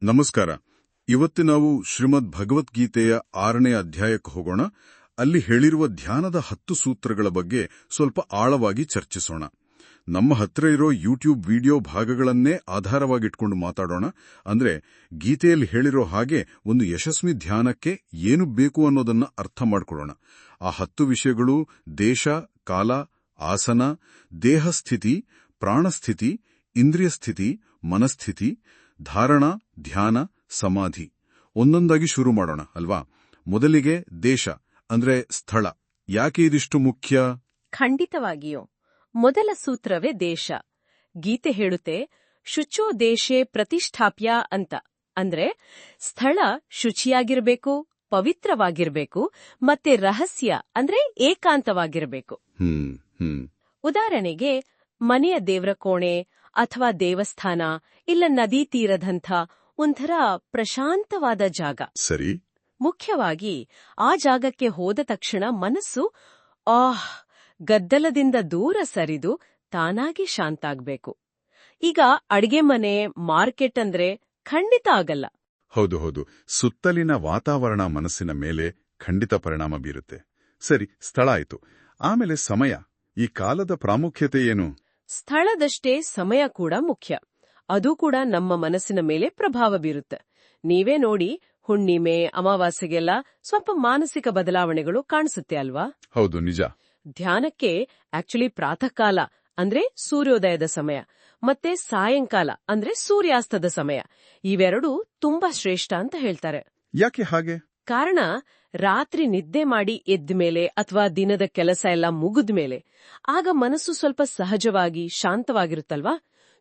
ನಮಸ್ಕಾರ. ಇವತ್ತು ನಾವು ಶ್ರೀಮದ್ ಭಗವದ್ಗೀತೆಯ 6ನೇ ಅಧ್ಯಾಯಕ್ಕೆ ಹೋಗೋಣ. ಅಲ್ಲಿ ಹೇಳಿರುವ ಧ್ಯಾನದ 10 ಸೂತ್ರಗಳ ಬಗ್ಗೆ ಸ್ವಲ್ಪ ಆಳವಾಗಿ ಚರ್ಚಿಸೋಣ. ನಮ್ಮ ಹತ್ರ ಇರೋ ಯೂಟ್ಯೂಬ್ ವಿಡಿಯೋ ಭಾಗಗಳನ್ನೇ ಆಧಾರವಾಗಿಟ್ಕೊಂಡು ಮಾತಾಡೋಣ. ಅಂದ್ರೆ ಗೀತೆಯಲ್ಲಿ ಹೇಳಿರೋ ಹಾಗೆ ಒಂದು ಯಶಸ್ವಿ ಧ್ಯಾನಕ್ಕೆ ಏನು ಬೇಕು ಅನ್ನೋದನ್ನ ಅರ್ಥ ಮಾಡ್ಕೊಳ್ಳೋಣ. ಆ 10 ವಿಷಯಗಳು ದೇಶ, ಕಾಲ, ಆಸನ, ದೇಹಸ್ಥಿತಿ, ಪ್ರಾಣಸ್ಥಿತಿ, ಇಂದ್ರಿಯ ಸ್ಥಿತಿ, ಮನಸ್ಥಿತಿ, ಧಾರಣ, ಧ್ಯಾನ, ಸಮಾಧಿ. ಒಂದೊಂದಾಗಿ ಶುರು ಮಾಡೋಣ ಅಲ್ವಾ? ಮೊದಲಿಗೆ ದೇಶ ಅಂದ್ರೆ ಸ್ಥಳ. ಯಾಕೆ ಇದಿಷ್ಟು ಮುಖ್ಯ? ಖಂಡಿತವಾಗಿಯೂ. ಮೊದಲ ಸೂತ್ರವೇ ದೇಶ. ಗೀತೆ ಹೇಳುತ್ತೆ, ಶುಚೋ ದೇಶೇ ಪ್ರತಿಷ್ಠಾಪ್ಯ ಅಂತ. ಅಂದ್ರೆ ಸ್ಥಳ ಶುಚಿಯಾಗಿರ್ಬೇಕು, ಪವಿತ್ರವಾಗಿರ್ಬೇಕು, ಮತ್ತೆ ರಹಸ್ಯ ಅಂದ್ರೆ ಏಕಾಂತವಾಗಿರ್ಬೇಕು. ಉದಾಹರಣೆಗೆ ಮನೆಯ ದೇವ್ರ ಕೋಣೆ ಅಥವಾ ದೇವಸ್ಥಾನ ಇಲ್ಲ ನದಿ ತೀರದಂಥ ಒಂಥರ ಪ್ರಶಾಂತವಾದ ಜಾಗ. ಸರಿ. ಮುಖ್ಯವಾಗಿ ಆ ಜಾಗಕ್ಕೆ ಹೋದ ತಕ್ಷಣ ಮನಸ್ಸು ಗದ್ದಲದಿಂದ ದೂರ ಸರಿದು ತಾನಾಗಿ ಶಾಂತ ಆಗ್ಬೇಕು. ಈಗ ಅಡ್ಗೆ ಮನೆ, ಮಾರ್ಕೆಟ್ ಅಂದ್ರೆ ಖಂಡಿತ ಆಗಲ್ಲ. ಹೌದು. ಸುತ್ತಲಿನ ವಾತಾವರಣ ಮನಸ್ಸಿನ ಮೇಲೆ ಖಂಡಿತ ಪರಿಣಾಮ ಬೀರುತ್ತೆ. ಸರಿ, ಸ್ಥಳ ಆಯ್ತು. ಆಮೇಲೆ ಸಮಯ. ಈ ಕಾಲದ ಪ್ರಾಮುಖ್ಯತೆ ಏನು? ಸ್ಥಳದಷ್ಟೇ ಸಮಯ ಕೂಡ ಮುಖ್ಯ. ಅದು ಕೂಡ ನಮ್ಮ ಮನಸ್ಸಿನ ಮೇಲೆ ಪ್ರಭಾವ ಬೀರುತ್ತೆ. ನೀವೇ ನೋಡಿ, ಹುಣ್ಣಿಮೆ, ಅಮಾವಾಸ್ಯೆಗೆಲ್ಲ ಸ್ವಲ್ಪ ಮಾನಸಿಕ ಬದಲಾವಣೆಗಳು ಕಾಣಿಸುತ್ತೆ ಅಲ್ವಾ? ಹೌದು, ನಿಜ. ಧ್ಯಾನಕ್ಕೆ ಆಕ್ಚುಲಿ ಪ್ರಾತಃ ಕಾಲ ಅಂದ್ರೆ ಸೂರ್ಯೋದಯದ ಸಮಯ ಮತ್ತೆ ಸಾಯಂಕಾಲ ಅಂದ್ರೆ ಸೂರ್ಯಾಸ್ತದ ಸಮಯ, ಇವೆರಡೂ ತುಂಬಾ ಶ್ರೇಷ್ಠ ಅಂತ ಹೇಳ್ತಾರೆ. ಯಾಕೆ ಹಾಗೆ? ಕಾರಣ, ರಾತ್ರಿ ನಿದ್ದೆ ಮಾಡಿ ಎದ್ಮೇಲೆ ಅಥವಾ ದಿನದ ಕೆಲಸ ಎಲ್ಲ ಮುಗಿದ್ಮೇಲೆ ಆಗ ಮನಸ್ಸು ಸ್ವಲ್ಪ ಸಹಜವಾಗಿ ಶಾಂತವಾಗಿರುತ್ತಲ್ವಾ?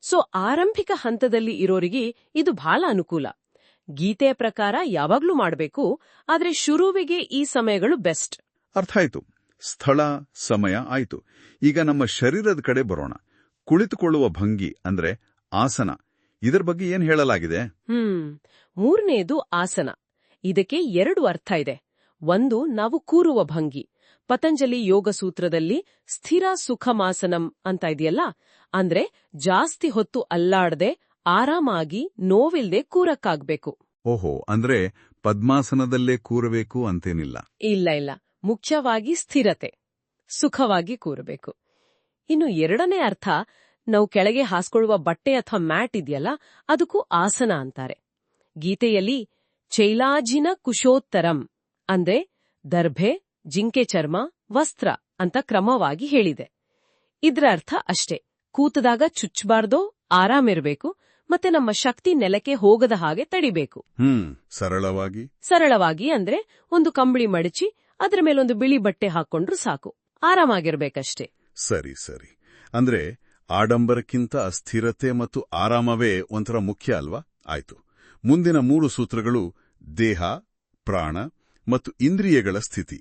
ಸೊ ಆರಂಭಿಕ ಹಂತದಲ್ಲಿ ಇರೋರಿಗೆ ಇದು ಬಹಳ ಅನುಕೂಲ. ಗೀತೆಯ ಪ್ರಕಾರ ಯಾವಾಗ್ಲೂ ಮಾಡಬೇಕು, ಆದ್ರೆ ಶುರುವಿಗೆ ಈ ಸಮಯಗಳು ಬೆಸ್ಟ್. ಅರ್ಥ ಆಯ್ತು. ಸ್ಥಳ, ಸಮಯ ಆಯ್ತು. ಈಗ ನಮ್ಮ ಶರೀರದ ಕಡೆ ಬರೋಣ. ಕುಳಿತುಕೊಳ್ಳುವ ಭಂಗಿ ಅಂದ್ರೆ ಆಸನ. ಇದರ ಬಗ್ಗೆ ಏನ್ ಹೇಳಲಾಗಿದೆ? ಮೂರನೇದು ಆಸನ. ಇದಕ್ಕೆ 2 ಅರ್ಥ ಇದೆ. ಒಂದು, ನಾವು ಕೂರುವ ಭಂಗಿ. ಪತಂಜಲಿ ಯೋಗ ಸೂತ್ರದಲ್ಲಿ ಸ್ಥಿರ ಸುಖಮಾಸನಂ ಅಂತ ಇದೆಯಲ್ಲ, ಅಂದ್ರೆ ಜಾಸ್ತಿ ಹೊತ್ತು ಅಲ್ಲಾಡದೆ ಆರಾಮಾಗಿ ನೋವಿಲ್ದೆ ಕೂರಕ್ಕಾಗ್ಬೇಕು. ಓಹೋ, ಅಂದ್ರೆ ಪದ್ಮಾಸನದಲ್ಲೇ ಕೂರಬೇಕು ಅಂತೇನಿಲ್ಲ. ಇಲ್ಲ. ಮುಖ್ಯವಾಗಿ ಸ್ಥಿರತೆ, ಸುಖವಾಗಿ ಕೂರಬೇಕು. ಇನ್ನು 2ನೇ ಅರ್ಥ, ನಾವು ಕೆಳಗೆ ಹಾಸ್ಕೊಳ್ಳುವ ಬಟ್ಟೆ ಅಥವಾ ಮ್ಯಾಟ್ ಇದೆಯಲ್ಲ, ಅದಕ್ಕೂ ಆಸನ ಅಂತಾರೆ. ಗೀತೆಯಲ್ಲಿ ಚೈಲಾಜಿನ ಕುಶೋತ್ತರಂ ಅಂದ್ರೆ ದರ್ಭೆ, ಜಿಂಕೆ ಚರ್ಮ, ವಸ್ತ್ರ ಅಂತ ಕ್ರಮವಾಗಿ ಹೇಳಿದೆ. ಇದ್ರ ಅರ್ಥ ಅಷ್ಟೇ, ಕೂತದಾಗ ಚುಚ್ಚಬಾರ್ದೋ, ಆರಾಮಿರ್ಬೇಕು, ಮತ್ತೆ ನಮ್ಮ ಶಕ್ತಿ ನೆಲಕ್ಕೆ ಹೋಗದ ಹಾಗೆ ತಡಿಬೇಕು. ಸರಳವಾಗಿ ಅಂದ್ರೆ ಒಂದು ಕಂಬಳಿ ಮಡಚಿ ಅದ್ರ ಮೇಲೊಂದು ಬಿಳಿ ಬಟ್ಟೆ ಹಾಕೊಂಡ್ರು ಸಾಕು, ಆರಾಮಾಗಿರ್ಬೇಕಷ್ಟೇ. ಸರಿ. ಅಂದ್ರೆ ಆಡಂಬರಕ್ಕಿಂತ ಸ್ಥಿರತೆ ಮತ್ತು ಆರಾಮವೇ ಒಂಥರ ಮುಖ್ಯ ಅಲ್ವಾ? ಆಯ್ತು. ಮುಂದಿನ 3 ಸೂತ್ರಗಳು ದೇಹ, ಪ್ರಾಣ ಮತ್ತು ಇಂದ್ರಿಯಗಳ ಸ್ಥಿತಿ.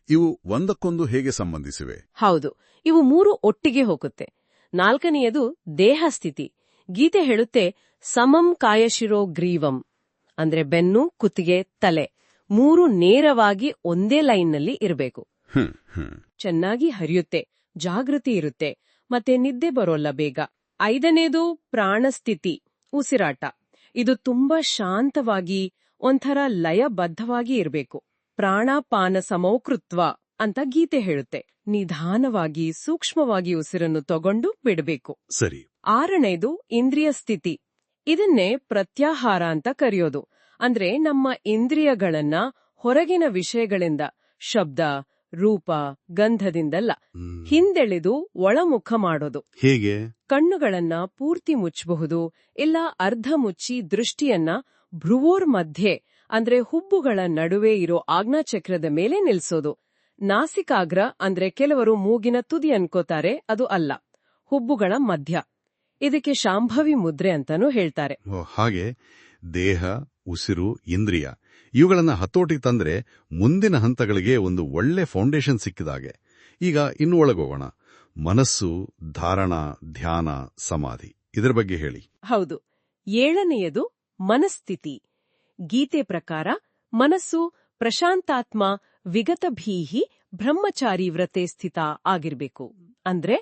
ಇವು ಒಂದಕ್ಕೊಂದು ಹೇಗೆ ಸಂಬಂಧಿಸಿವೆ? ಹೌದು, ಇವು 3 ಒಟ್ಟಿಗೆ ಹೋಗುತ್ತೆ. 4ನೇಯದು ದೇಹ ಸ್ಥಿತಿ. ಗೀತೆ ಹೇಳುತ್ತೆ, ಸಮಂ ಕಾಯಶಿರೋ ಗ್ರೀವಂ ಅಂದ್ರೆ ಬೆನ್ನು, ಕುತ್ತಿಗೆ, ತಲೆ 3 ನೇರವಾಗಿ ಒಂದೇ ಲೈನ್ನಲ್ಲಿ ಇರಬೇಕು. ಚೆನ್ನಾಗಿ ಹರಿಯುತ್ತೆ, ಜಾಗೃತಿ ಇರುತ್ತೆ, ಮತ್ತೆ ನಿದ್ದೆ ಬರೋಲ್ಲ ಬೇಗ. 5ನೇದು ಪ್ರಾಣಸ್ಥಿತಿ, ಉಸಿರಾಟ. ಇದು ತುಂಬಾ ಶಾಂತವಾಗಿ ಒಂಥರ ಲಯಬದ್ಧವಾಗಿ ಇರಬೇಕು. ಪ್ರಾಣಾಪಾನ ಸಮೌಕೃತ್ವ ಅಂತ ಗೀತೆ ಹೇಳುತ್ತೆ. ನಿಧಾನವಾಗಿ ಸೂಕ್ಷ್ಮವಾಗಿ ಉಸಿರನ್ನು ತಗೊಂಡು ಬಿಡಬೇಕು. ಸರಿ. 6ನೇದು ಇಂದ್ರಿಯ ಸ್ಥಿತಿ. ಇದನ್ನೇ ಪ್ರತ್ಯಾಹಾರ ಅಂತ ಕರೆಯೋದು. ಅಂದ್ರೆ ನಮ್ಮ ಇಂದ್ರಿಯಗಳನ್ನ ಹೊರಗಿನ ವಿಷಯಗಳಿಂದ, ಶಬ್ದ, ರೂಪ, ಗಂಧದಿಂದಲ್ಲ, ಹಿಂದೆಳೆದು ಒಳಮುಖ ಮಾಡೋದು. ಹೇಗೆ? ಕಣ್ಣುಗಳನ್ನ ಪೂರ್ತಿ ಮುಚ್ಚಬಹುದು, ಇಲ್ಲ ಅರ್ಧ ಮುಚ್ಚಿ ದೃಷ್ಟಿಯನ್ನ ಭ್ರುವೋರ್ ಮಧ್ಯೆ ಅಂದ್ರೆ ಹುಬ್ಬುಗಳ ನಡುವೆ ಇರೋ ಆಜ್ಞಾಚಕ್ರದ ಮೇಲೆ ನಿಲ್ಸೋದು. ನಾಸಿಕಾಗ್ರ ಅಂದ್ರೆ ಕೆಲವರು ಮೂಗಿನ ತುದಿ ಅನ್ಕೋತಾರೆ, ಅದು ಅಲ್ಲ, ಹುಬ್ಬುಗಳ ಮಧ್ಯ. ಇದಕ್ಕೆ ಶಾಂಭವಿ ಮುದ್ರೆ ಅಂತಾನೂ ಹೇಳ್ತಾರೆ. ಹಾಗೆ ದೇಹ, ಉಸಿರು, ಇಂದ್ರಿಯ ಇವುಗಳನ್ನ ಹತೋಟಿ ತಂದ್ರೆ ಮುಂದಿನ ಹಂತಗಳಿಗೆ ಒಂದು ಒಳ್ಳೆ ಫೌಂಡೇಶನ್ ಸಿಕ್ಕಿದಾಗೆ. ಈಗ ಇನ್ನು ಒಳಗೋಗೋಣ. ಮನಸ್ಸು, ಧಾರಣ, ಧ್ಯಾನ, ಸಮಾಧಿ. ಇದರ ಬಗ್ಗೆ ಹೇಳಿ. ಹೌದು. 7ನೇಯದು ಮನಸ್ಥಿತಿ. ಗೀತೆ ಪ್ರಕಾರ ಮನಸ್ಸು ಪ್ರಶಾಂತಾತ್ಮ ವಿಗತಭೀಹಿ ಬ್ರಹ್ಮಚಾರಿ ವ್ರತೆ ಸ್ಥಿತ ಆಗಿರ್ಬೇಕು. ಅಂದ್ರೆ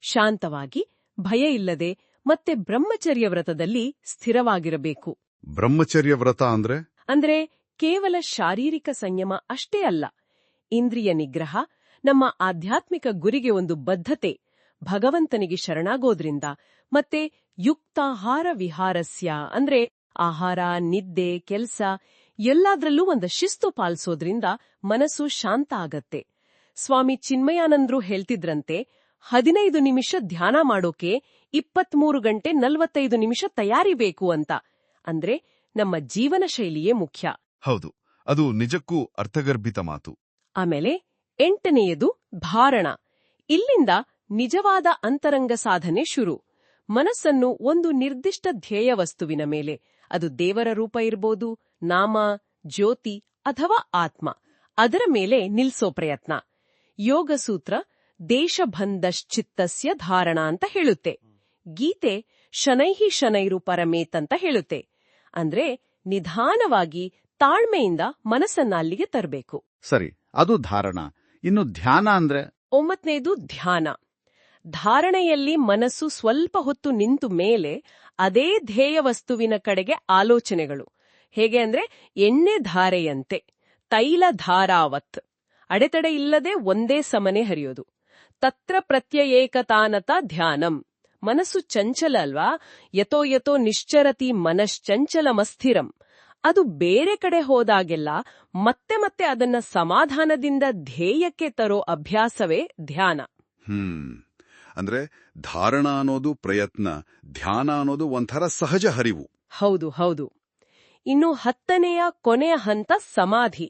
ಶಾಂತವಾಗಿ, ಭಯ ಇಲ್ಲದೆ ಮತ್ತೆ ಬ್ರಹ್ಮಚರ್ಯ ವ್ರತದಲ್ಲಿ ಸ್ಥಿರವಾಗಿರಬೇಕು. ಬ್ರಹ್ಮಚರ್ಯ ವ್ರತ ಅಂದ್ರೆ ಕೇವಲ ಶಾರೀರಿಕ ಸಂಯಮ ಅಷ್ಟೇ ಅಲ್ಲ. ಇಂದ್ರಿಯ ನಿಗ್ರಹ, ನಮ್ಮ ಆಧ್ಯಾತ್ಮಿಕ ಗುರಿಗೆ ಒಂದು ಬದ್ಧತೆ, ಭಗವಂತನಿಗೆ ಶರಣಾಗೋದ್ರಿಂದ, ಮತ್ತೆ ಯುಕ್ತಾಹಾರ ವಿಹಾರಸ್ಯ ಅಂದ್ರೆ ಆಹಾರ, ನಿದ್ದೆ, ಕೆಲ್ಸ ಎಲ್ಲಾದ್ರಲ್ಲೂ ಒಂದು ಶಿಸ್ತು ಪಾಲಿಸೋದ್ರಿಂದ ಮನಸ್ಸು ಶಾಂತ ಆಗತ್ತೆ. ಸ್ವಾಮಿ ಚಿನ್ಮಯಾನಂದ್ರು ಹೇಳ್ತಿದ್ರಂತೆ, 15 ನಿಮಿಷ ಧ್ಯಾನ ಮಾಡೋಕೆ 23 ಗಂಟೆ 45 ನಿಮಿಷ ತಯಾರಿ ಬೇಕು ಅಂತ. ಅಂದ್ರೆ ನಮ್ಮ ಜೀವನ ಶೈಲಿಯೇ ಮುಖ್ಯ. ಹೌದು, ಅದು ನಿಜಕ್ಕೂ ಅರ್ಥಗರ್ಭಿತ ಮಾತು. ಆಮೇಲೆ 8ನೇಯದು ಧಾರಣ. ಇಲ್ಲಿಂದ ನಿಜವಾದ ಅಂತರಂಗ ಸಾಧನೆ ಶುರು. ಮನಸ್ಸನ್ನು ಒಂದು ನಿರ್ದಿಷ್ಟ ಧ್ಯೇಯ ವಸ್ತುವಿನ ಮೇಲೆ, ಅದು ದೇವರ ರೂಪ ಇರ್ಬೋದು, ನಾಮ, ಜ್ಯೋತಿ ಅಥವಾ ಆತ್ಮ, ಅದರ ಮೇಲೆ ನಿಲ್ಸೋ ಪ್ರಯತ್ನ. ಯೋಗಸೂತ್ರ ದೇಶಬಂಧಶ್ಚಿತ್ತಸ್ಯ ಧಾರಣ ಅಂತ ಹೇಳುತ್ತೆ. ಗೀತೆ ಶನೈಹಿ ಶನೈರು ಪರಮೇತ್ ಅಂತ ಹೇಳುತ್ತೆ. ಅಂದ್ರೆ ನಿಧಾನವಾಗಿ ತಾಳ್ಮೆಯಿಂದ ಮನಸ್ಸನ್ನ ಅಲ್ಲಿಗೆ ತರಬೇಕು. ಸರಿ, ಅದು ಧಾರಣ. ಇನ್ನು ಧ್ಯಾನ 9ನೇದು ಧ್ಯಾನ. ಧಾರಣೆಯಲ್ಲಿ ಮನಸ್ಸು ಸ್ವಲ್ಪ ಹೊತ್ತು ನಿಂತು ಮೇಲೆ ಅದೇ ಧ್ಯೇಯ ವಸ್ತುವಿನ ಕಡೆಗೆ ಆಲೋಚನೆಗಳು. ಹೇಗೆ ಅಂದ್ರೆ ಎಣ್ಣೆ ಧಾರೆಯಂತೆ, ತೈಲ ಧಾರಾವತ್, ಅಡೆತಡೆ ಇಲ್ಲದೆ ಒಂದೇ ಸಮನೆ ಹರಿಯೋದು. ತತ್ರ ಪ್ರತ್ಯಯೇಕತಾನತ ಧ್ಯಾನಂ. ಮನಸ್ಸು ಚಂಚಲ ಅಲ್ವಾ? ಯತೋ ಯತೋ ನಿಶ್ಚರತಿ ಮನಶ್ಚಂಚಲಮಸ್ಥಿರಂ. ಅದು ಬೇರೆ ಕಡೆ ಹೋದಾಗೆಲ್ಲ ಮತ್ತೆ ಮತ್ತೆ ಅದನ್ನ ಸಮಾಧಾನದಿಂದ ಧ್ಯೇಯಕ್ಕೆ ತರೋ ಅಭ್ಯಾಸವೇ ಧ್ಯಾನ. ಅಂದ್ರೆ ಧಾರಣ ಅನ್ನೋದು ಪ್ರಯತ್ನ, ಧ್ಯಾನ ಅನ್ನೋದು ಒಂಥರ ಸಹಜ ಹರಿವು. ಹೌದು ಹೌದು. ಇನ್ನು 10ನೇಯ ಕೊನೆಯ ಹಂತ ಸಮಾಧಿ.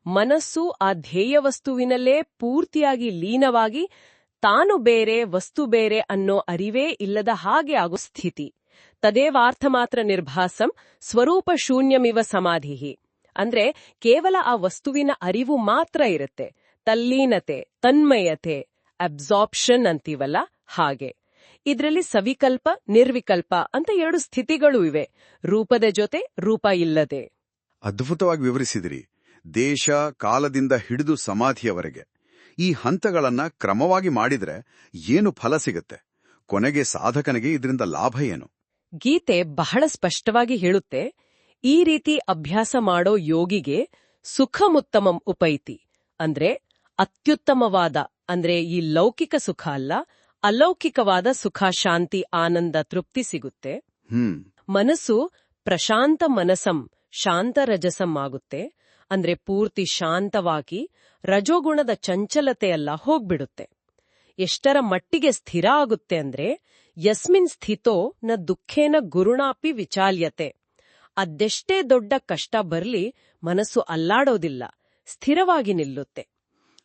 ಮನಸ್ಸು ಆ ಧ್ಯೇಯ ವಸ್ತುವಿನಲ್ಲೇ ಪೂರ್ತಿಯಾಗಿ ಲೀನವಾಗಿ ತಾನು ಬೇರೆ ವಸ್ತು ಬೇರೆ ಅನ್ನೋ ಅರಿವೇ ಇಲ್ಲದ ಹಾಗೆ ಆಗೋ ಸ್ಥಿತಿ. ತದೇವಾರ್ಥ ಮಾತ್ರ ನಿರ್ಭಾಸಂ ಸ್ವರೂಪ ಶೂನ್ಯಮಿವ ಸಮಾಧಿಹಿ. ಅಂದ್ರೆ ಕೇವಲ ಆ ವಸ್ತುವಿನ ಅರಿವು ಮಾತ್ರ ಇರುತ್ತೆ. ತಲ್ಲೀನತೆ, ತನ್ಮಯತೆ, ಅಬ್ಸಾರ್ಪ್ಷನ್ ಅಂತೀವಲ್ಲ ಹಾಗೆ. ಇದರಲ್ಲಿ ಸವಿಕಲ್ಪ, ನಿರ್ವಿಕಲ್ಪ ಅಂತ 2 ಸ್ಥಿತಿಗಳು ಇವೆ, ರೂಪದ ಜೊತೆ ರೂಪ ಇಲ್ಲದೆ. ಅದ್ಭುತವಾಗಿ ವಿವರಿಸಿದಿರಿ. ದೇಶ ಕಾಲದಿಂದ ಹಿಡಿದು ಸಮಾಧಿಯವರೆಗೆ ಈ ಹಂತಗಳನ್ನ ಕ್ರಮವಾಗಿ ಮಾಡಿದ್ರೆ ಏನು ಫಲ ಸಿಗುತ್ತೆ? ಕೊನೆಗೆ ಸಾಧಕನಿಗೆ ಇದರಿಂದ ಲಾಭ ಏನು? ಗೀತೆ ಬಹಳ ಸ್ಪಷ್ಟವಾಗಿ ಹೇಳುತ್ತೆ, ಈ ರೀತಿ ಅಭ್ಯಾಸ ಮಾಡೋ ಯೋಗಿಗೆ ಸುಖಮುತ್ತಮಂ ಉಪೈತಿ. ಅಂದ್ರೆ ಅತ್ಯುತ್ತಮವಾದ, ಅಂದ್ರೆ ಈ ಲೌಕಿಕ ಸುಖ ಅಲ್ಲ, ಅಲೌಕಿಕವಾದ ಸುಖ, ಶಾಂತಿ, ಆನಂದ, ತೃಪ್ತಿ ಸಿಗುತ್ತೆ. ಮನಸ್ಸು ಪ್ರಶಾಂತ ಮನಸಂ ಶಾಂತರಜಸಂ ಆಗುತ್ತೆ. ಅಂದ್ರೆ ಪೂರ್ತಿ ಶಾಂತವಾಗಿ ರಜೋಗುಣದ ಚಂಚಲತೆಯೆಲ್ಲ ಹೋಗ್ಬಿಡುತ್ತೆ. ಎಷ್ಟರ ಮಟ್ಟಿಗೆ ಸ್ಥಿರ ಆಗುತ್ತೆ ಅಂದ್ರೆ ಯಸ್ಮಿನ್ ಸ್ಥಿತೋ ನ ದುಃಖೇನ ಗುರುಣಾಪಿ ವಿಚಾಲ್ಯತೆ. ಅದೆಷ್ಟೇ ದೊಡ್ಡ ಕಷ್ಟ ಬರ್ಲಿ ಮನಸ್ಸು ಅಲ್ಲಾಡೋದಿಲ್ಲ, ಸ್ಥಿರವಾಗಿ ನಿಲ್ಲುತ್ತೆ.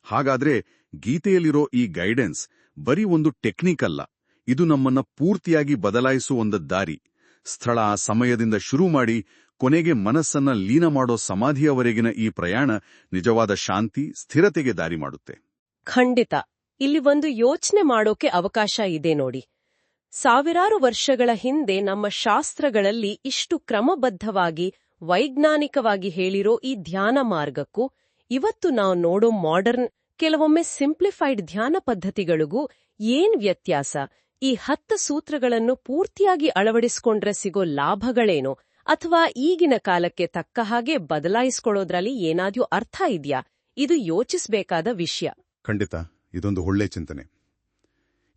ಹಾಗಾದ್ರೆ ಗೀತೆಯಲ್ಲಿರೋ ಈ ಗೈಡೆನ್ಸ್ ಬರೀ ಒಂದು ಟೆಕ್ನಿಕ್ ಅಲ್ಲ, ಇದು ನಮ್ಮನ್ನ ಪೂರ್ತಿಯಾಗಿ ಬದಲಾಯಿಸುವ ಒಂದು ದಾರಿ. ಸ್ಥಳ, ಸಮಯದಿಂದ ಶುರು ಮಾಡಿ ಕೊನೆಗೆ ಮನಸ್ಸನ್ನ ಲೀನ ಮಾಡೋ ಸಮಾಧಿಯವರೆಗಿನ ಈ ಪ್ರಯಾಣ ನಿಜವಾದ ಶಾಂತಿ, ಸ್ಥಿರತೆಗೆ ದಾರಿ ಮಾಡುತ್ತೆ. ಖಂಡಿತ. ಇಲ್ಲಿ ಒಂದು ಯೋಚನೆ ಮಾಡೋಕೆ ಅವಕಾಶ ಇದೆ ನೋಡಿ. ಸಾವಿರಾರು ವರ್ಷಗಳ ಹಿಂದೆ ನಮ್ಮ ಶಾಸ್ತ್ರಗಳಲ್ಲಿ ಇಷ್ಟು ಕ್ರಮಬದ್ಧವಾಗಿ ವೈಜ್ಞಾನಿಕವಾಗಿ ಹೇಳಿರೋ ಈ ಧ್ಯಾನ ಮಾರ್ಗಕ್ಕೂ ಇವತ್ತು ನಾವು ನೋಡೋ ಮಾಡರ್ನ್, ಕೆಲವೊಮ್ಮೆ ಸಿಂಪ್ಲಿಫೈಡ್ ಧ್ಯಾನ ಪದ್ಧತಿಗಳಿಗೂ ಏನ್ ವ್ಯತ್ಯಾಸ? ಈ 10 ಸೂತ್ರಗಳನ್ನು ಪೂರ್ತಿಯಾಗಿ ಅಳವಡಿಸಿಕೊಂಡ್ರೆ ಸಿಗೋ ಲಾಭಗಳೇನು? ಅಥವಾ ಈಗಿನ ಕಾಲಕ್ಕೆ ತಕ್ಕ ಹಾಗೆ ಬದಲಾಯಿಸಿಕೊಳ್ಳೋದ್ರಲ್ಲಿ ಏನಾದ್ರೂ ಅರ್ಥ ಇದೆಯಾ? ಇದು ಯೋಚಿಸಬೇಕಾದ ವಿಷಯ. ಖಂಡಿತ, ಇದೊಂದು ಒಳ್ಳೆ ಚಿಂತನೆ.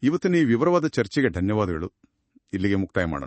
ಇವತ್ತಿನ ಈ ವಿವರವಾದ ಚರ್ಚೆಗೆ ಧನ್ಯವಾದಗಳು. ಇಲ್ಲಿಗೆ ಮುಕ್ತಾಯ ಮಾಡೋಣ.